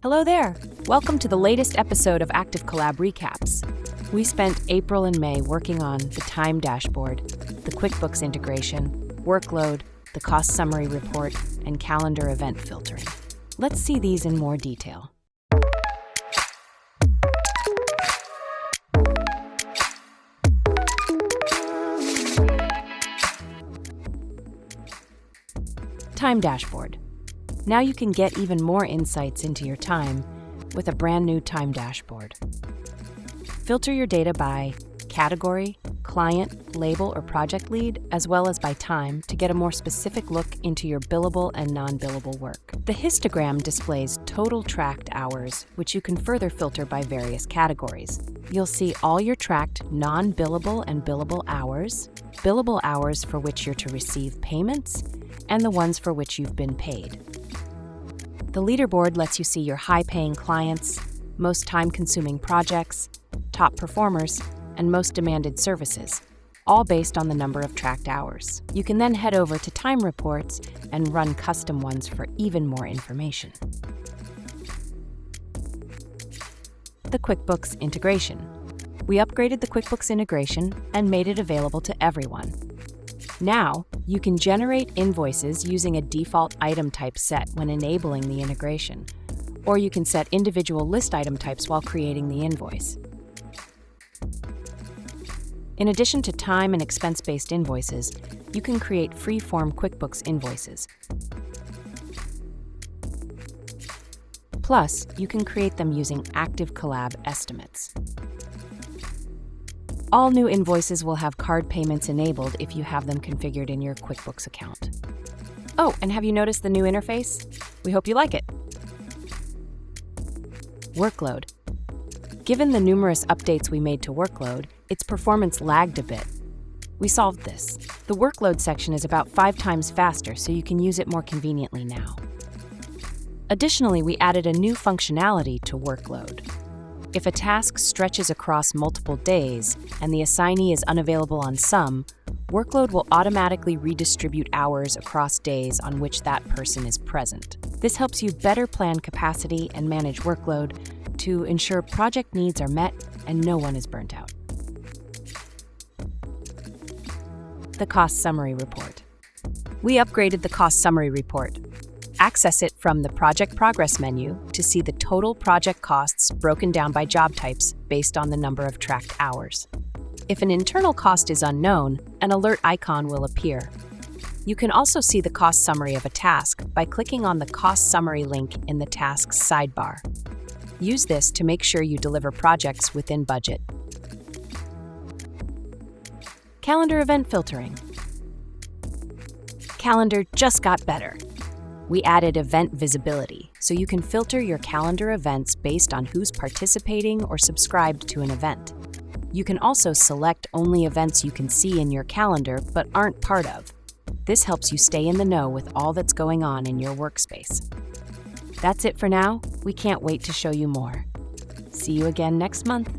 Hello there! Welcome to the latest episode of activeCollab Recaps. We spent April and May working on the time dashboard, the QuickBooks integration, workload, the cost summary report, and calendar event filtering. Let's see these in more detail. Time dashboard. Now you can get even more insights into your time with a brand new time dashboard. Filter your data by category, client, label, or project lead, as well as by time to get a more specific look into your billable and non-billable work. The histogram displays total tracked hours, which you can further filter by various categories. You'll see all your tracked non-billable and billable hours for which you're to receive payments, and the ones for which you've been paid. The leaderboard lets you see your high-paying clients, most time-consuming projects, top performers, and most demanded services, all based on the number of tracked hours. You can then head over to Time Reports and run custom ones for even more information. The QuickBooks Integration. We upgraded the QuickBooks integration and made it available to everyone. Now, you can generate invoices using a default item type set when enabling the integration, or you can set individual list item types while creating the invoice. In addition to time and expense-based invoices, you can create free-form QuickBooks invoices. Plus, you can create them using activeCollab estimates. All new invoices will have card payments enabled if you have them configured in your QuickBooks account. Oh, and have you noticed the new interface? We hope you like it. Workload. Given the numerous updates we made to Workload, its performance lagged a bit. We solved this. The Workload section is about 5 times faster, so you can use it more conveniently now. Additionally, we added a new functionality to Workload. If a task stretches across multiple days and the assignee is unavailable on some, Workload will automatically redistribute hours across days on which that person is present. This helps you better plan capacity and manage workload to ensure project needs are met and no one is burnt out. The Cost Summary Report. We upgraded the Cost Summary Report. Access it from the Project Progress menu to see the total project costs broken down by job types based on the number of tracked hours. If an internal cost is unknown, an alert icon will appear. You can also see the cost summary of a task by clicking on the Cost Summary link in the task's sidebar. Use this to make sure you deliver projects within budget. Calendar event filtering. Calendar just got better. We added event visibility, so you can filter your calendar events based on who's participating or subscribed to an event. You can also select only events you can see in your calendar but aren't part of. This helps you stay in the know with all that's going on in your workspace. That's it for now. We can't wait to show you more. See you again next month.